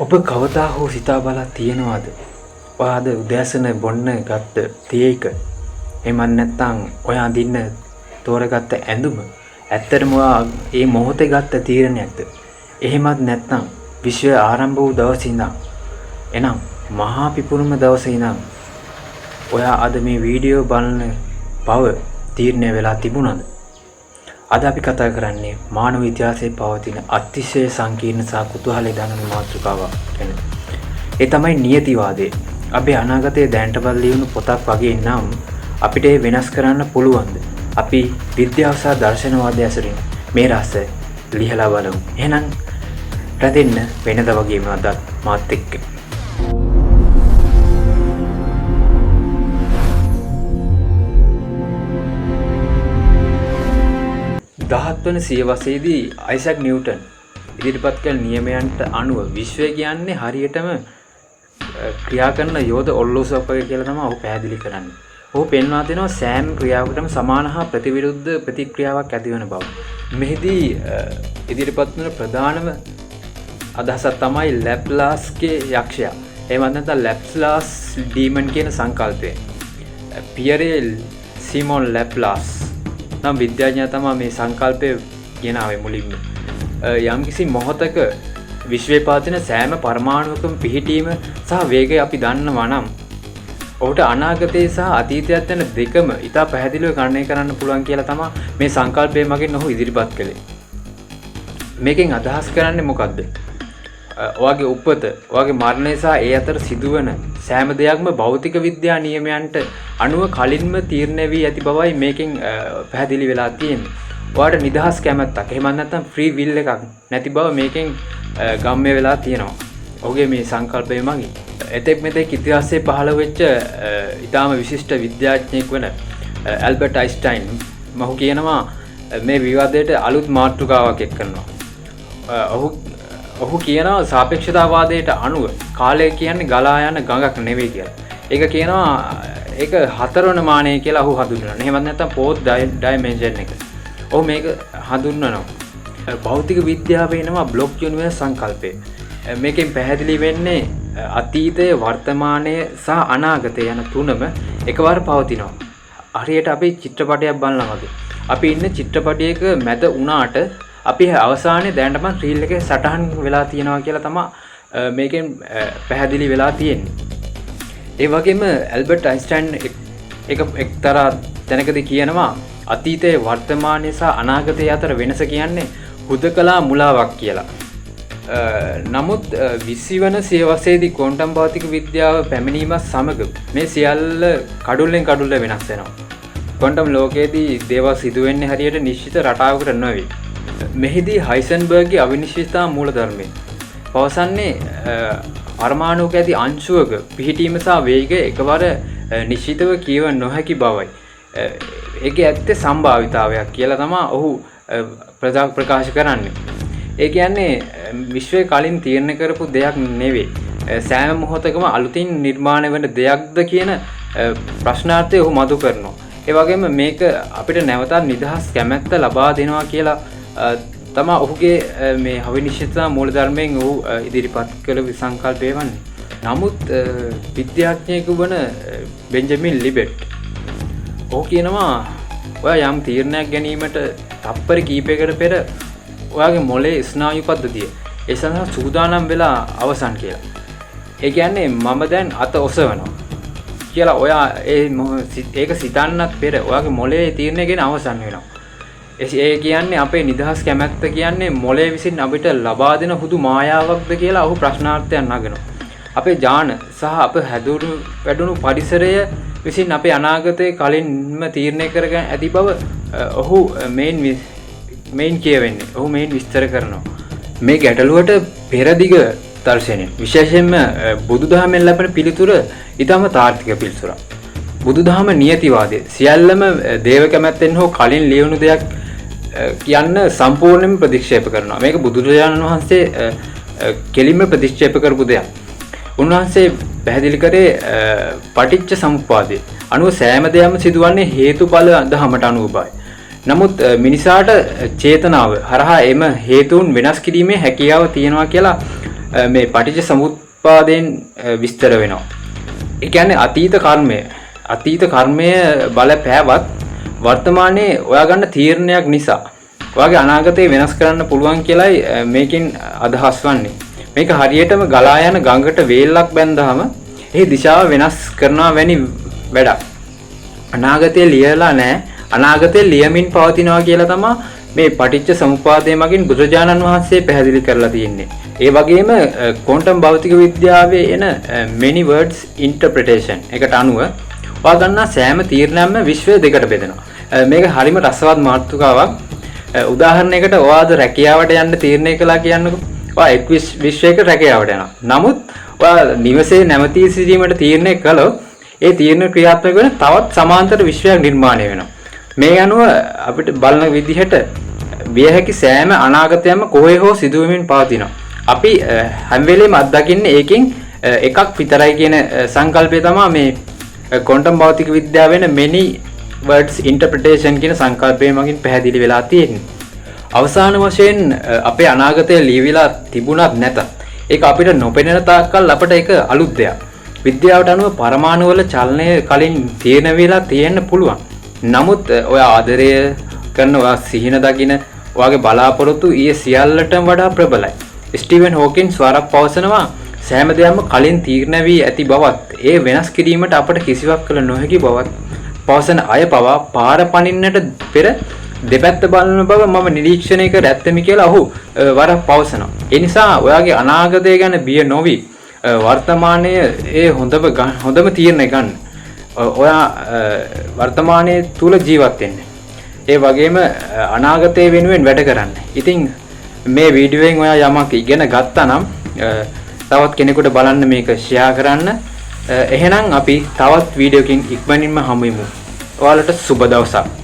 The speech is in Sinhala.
ඔබ කවදා හෝ සිතා බලා තියෙනවද? ඔයාද උදෑසන බොන්න ගත්ත තේ එක. එහෙම නැත්නම් ඔයා අඳින්න තෝරගත්ත ඇඳුම. ඇත්තටම ඔයා මේ මොහොතේ ගත්ත තීරණයක්ද? එහෙමත් නැත්නම් විශ්වය ආරම්භ වූ දවසේ ඉඳන් එනම් මහා පිපුරුම දවසේ ඉඳන් ඔයා අද මේ වීඩියෝ බලන බව තීරණය වෙලා තිබුණාද? අද අපි කතා කරන්නේ මානව ඉතිහාසයේ පවතින අතිශය සංකීර්ණ සහ කුතුහලයේ දනන මාතෘකාවක් ගැන. ඒ තමයි නියතිවාදය. අපි අනාගතයේ දැනටපත් ලියුණු පොතක් වගේ නම් අපිට වෙනස් කරන්න පුළුවන්ද? අපි විද්‍යාව සහ දර්ශනවාදය ඇසුරින් මේ රහස ලියලා බලමු. එහෙනම් රැඳෙන්න වෙනද වගේම අදත් මාත් එක්ක. 17 වන සියවසේදී අයිසැක් නිව්ටන් ඉදිරිපත් කළ නියමයන්ට අනුව විශ්වය කියන්නේ හරියටම ක්‍රියා කරන යෝධ ඔල්ලෝසුවක් වගේ කියලා තමයි ඔහු පැහැදිලි කරන්නේ. ඔහු පෙන්වා දෙනවා සෑම ක්‍රියාවකටම සමාන හා ප්‍රතිවිරුද්ධ ප්‍රතික්‍රියාවක් ඇතිවන බව. මෙහිදී ඉදිරිපත් වන ප්‍රධානම අදහසක් තමයි ලැප්ලාස්ගේ යක්ෂයා. එහෙම නැත්නම් ලැප්ලාස් ඩීමන් කියන සංකල්පය. පියරේ සිමොන් ලැප්ලාස් නම් විද්‍යාඥයා තමයි මේ සංකල්පය ගෙනාවේ මුලින්ම. යම්කිසි මොහොතක විශ්වයේ පවතින සෑම පරමාණුවකම පිහිටීම සහ වේගය අපි දන්නවා නම් ඔහුට අනාගතය සහ අතීතයත් යන දෙකම ඉතා පැහැදිලිව ගණනය කරන්න පුළුවන් කියලා තමයි මේ සංකල්පය මගින් ඔහු ඉදිරිපත් කළේ. මේකෙන් අදහස් කරන්නේ මොකද්ද? ඔයාගේ උපත, ඔයාගේ මරණය සහ ඒ අතර සිදුවන සෑම දෙයක්ම භෞතික විද්‍යා නියමයන්ට අනුව කලින්ම තීරණය වී ඇති බවයි මේකෙන් පැහැදිලි වෙලා තියෙන්නේ. ඔයාට නිදහස් කැමැත්තක්, එහෙම නැත්නම් ෆ්‍රී විල් එකක් නැති බව මේකෙන් ගම්ම්‍ය වෙලා තියෙනවා. ඔහුගේ මේ සංකල්පය මගින්. එතෙක් මෙතෙක් ඉතිහාසයේ පහළ වෙච්ච ඉතාම විශිෂ්ට විද්‍යාඥයෙක් වන ඇල්බර්ට් අයින්ස්ටයින් මහු කියනවා මේ විවාදයට අලුත් මාතෘකාවක් එක් කරනවා. ඔහු කියනවා සාපේක්ෂතාවාදයට අනුව කාලය කියන්නේ ගලා යන ගඟක් නෙවෙයි කියලා. ඒක කියනවා ඒක හතරවන මානය කියලා ඔහු හඳුන්වනවා. එහෙමත් නැත්නම් ෆෝර්ත් ඩයිමෙන්ෂන් එක. ඔහු මේක හඳුන්වනවා. භෞතික විද්‍යාවේ එනවා බ්ලොක් යුනිවර්ස් සංකල්පය. මේකෙන් පැහැදිලි වෙන්නේ අතීතය, වර්තමානය සහ අනාගතය යන තුනම එකවර පවතිනවා. හරියට අපි චිත්‍රපටයක් බලනවා වගේ. අපි ඉන්න චිත්‍රපටයක මැද වුණාට අපි අවසානයේ දැනටම රීල් එකේ සටහන් වෙලා තියෙනවා කියලා තමයි මේකෙන් පැහැදිලි වෙලා තියෙන්නේ. ඒ වගේම ඇල්බර්ට් අයින්ස්ටයින් එක්තරා තැනකදී කියනවා අතීතයේ, වර්තමානයේ සහ අනාගතය අතර වෙනස කියන්නේ හුදකලා මුලාවක් කියලා. නමුත් 20 වන සියවසේදී ක්වොන්ටම් භෞතික විද්‍යාව පැමිණීමත් සමග මේ සියල්ල කඩුල්ලෙන් කඩුල්ල වෙනස් වෙනවා. ක්වොන්ටම් ලෝකයේදී දේවල් සිදු වෙන්නේ හරියට නිශ්චිත රටාවකට නෙවෙයි. මෙහිදී හයිසන්බර්ග්ගේ අවිනිශ්චිතතා මූලධර්මය පවසන්නේ පරමාණුක ඇති අංශුවක පිහිටීම සහ වේගය එකවර නිශ්චිතව කියව නොහැකි බවයි. ඒකේ ඇත්තේ සම්භාවිතාවයක් කියලා තමයි ඔහු ප්‍රකාශ කරන්නේ. ඒ කියන්නේ විශ්වයේ කලින් තීරණය කරපු දෙයක් නෙවෙයි. සෑම මොහොතකම අලුතින් නිර්මාණය වෙන දෙයක්ද කියන ප්‍රශ්නාර්ථය ඔහු මතු කරනවා. ඒ වගේම මේක අපිට නැවතත් නිදහස් කැමැත්ත ලබා දෙනවා කියලා තමා ඔහුගේ මේ අවිනිශ්චිතතා මූලධර්මයෙන් ඔහු ඉදිරිපත් කළ සංකල්පය වන්නේ. නමුත් විද්‍යාඥයෙකු වන බෙන්ජමින් ලිබෙට් ඔහු කියනවා ඔයා යම් තීරණයක් ගැනීමට තප්පර කීපයකට පෙර ඔයාගේ මොළයේ ස්නායු පද්ධතිය ඒ සඳහා සූදානම් වෙලා අවසන් කියලා. ඒ කියන්නේ මම දැන් අත ඔසවනවා කියලා ඔයා ඒක සිතන්නත් පෙර ඔයාගේ මොළයේ තීරණය ගැන අවසන් වෙනවා. ඒ කියන්නේ අපේ නිදහස් කැමැත්ත කියන්නේ මොළය විසින් අපිට ලබා දෙන හුදු මායාවක්ද කියලා ඔහු ප්‍රශ්නාර්ථයක් නගනවා. අපේ ඥාන සහ අප හැදුණු වැඩුණු පරිසරය විසින් අපේ අනාගතයේ කලින්ම තීරණය කරගෙන ඇති බව ඔහු මේන් කියවෙන්නේ. ඔහු මේන් විස්තර කරනවා. මේ ගැටලුවට පෙරදිග දර්ශනය විශේෂයෙන්ම බුදුදහමෙන් ලැබෙන පිළිතුර ඊටම තාර්කික පිළිතුරක්. බුදුදහම නියතිවාදය සියල්ලම දේව කැමැත්තෙන් හෝ කලින් ලියවුණු දෙයක් කියන්න සම්පූර්ණයෙන්ම ප්‍රතික්ෂේප කරනවා. මේක බුදුරජාණන් වහන්සේ කෙලින්ම ප්‍රතික්ෂේප කරපු දෙයක්. උන්වහන්සේ පැහැදිලි කරේ පටිච්ච සමුප්පාදය. අනුව සෑම දෙයක්ම සිදුවන්නේ හේතුඵල ධමයට අනුවයි. නමුත් මිනිසාට චේතනාව හරහා එම හේතුන් වෙනස් කිරීමේ හැකියාව තියෙනවා කියලා මේ පටිච්ච සමුප්පාදයෙන් විස්තර වෙනවා. ඒ කියන්නේ අතීත කර්මය බලපෑවත් වර්තමානයේ ඔයා ගන්න තීරණයක් නිසා ඔයාගේ අනාගතය වෙනස් කරන්න පුළුවන් කියලායි මේකෙන් අදහස් වන්නේ. මේක හරියටම ගලා යන ගඟට වේලක් බැන්දාම ඒ දිශාව වෙනස් කරනවා වැනි වැඩක්. අනාගතය ලියලා නැහැ. අනාගතය ලියමින් පවතිනවා කියලා තමයි මේ පටිච්ච සමුප්පාදය මගින් බුදුරජාණන් වහන්සේ පැහැදිලි කරලා තියෙන්නේ. ඒ වගේම ක්වොන්ටම් භෞතික විද්‍යාවේ එන many words interpretation එකට අනුව ඔයා ගන්න සෑම තීරණයක්ම විශ්වය දෙකට බෙදෙනවා. මේක හරිම රසවත් මාතෘකාවක්. උදාහරණයකට ඔයාද රැකියාවට යන්න තීරණය කළා කියන්නකෝ. ඔයා එක් විශ්වයක රැකියාවට යනවා. නමුත් ඔයා නිවසේ නැවතී සිටීමට තීරණය කළොත් ඒ තීරණ ක්‍රියාත්මක වෙන තවත් සමාන්තර විශ්වයක් නිර්මාණය වෙනවා. මේ අනුව අපිට බලන විදිහට විය හැකි සෑම අනාගතයක්ම කොහේ හෝ සිදුවෙමින් පවතිනවා. අපි හැම වෙලෙම අත්දකින්නේ ඒකෙන් එකක් විතරයි කියන සංකල්පය තමයි මේ ක්වොන්ටම් භෞතික විද්‍යාව වෙන many words interpretation කියන සංකල්පය මගින් පැහැදිලි වෙලා තියෙන්නේ. අවසාන වශයෙන් අපේ අනාගතය ලියවිලා තිබුණත් නැතත් ඒක අපිට නොපෙනෙන තාක්කල් අපට ඒක අලුත් දෙයක්. විද්‍යාවට අනුව පරමාණු වල චලනය කලින් තීරණ වෙලා තියෙන්න පුළුවන්. නමුත් ඔය ආදරය කරන ඔයා සිහින දකින ඔයාගේ බලාපොරොත්තු ඊයේ සියල්ලටම වඩා ප්‍රබලයි. ස්ටීවන් හොකින්ස් වරක් පවසනවා සෑම දෙයක්ම කලින් තීරණ වී ඇති බවත් ඒ වෙනස් කිරීමට අපට කිසිවක් කළ නොහැකි බවත් පවසන අය පවා පාර පනින්නට පෙර දෙපැත්ත බලන බව මම නිරීක්ෂණය කර ඇත්තමි කියලා ඔහු වරක් පවසනවා. ඒ නිසා ඔයාගේ අනාගතය ගැන බිය නොවි වර්තමානයේ ඒ හොඳම තීරණ ගන්න. ඔයා වර්තමානයේ තුල ජීවත් වෙන්න. ඒ වගේම අනාගතය වෙනුවෙන් වැඩ කරන්න. ඉතින් මේ වීඩියෝෙන් ඔයා යමක් ඉගෙන ගත්තා නම් තවත් කෙනෙකුට බලන්න මේක ෂෙයා කරන්න. එහෙනම් අපි තවත් වීඩියෝකින් ඉක්මනින්ම හමු වෙමු. ඔයාලට සුබ දවසක්.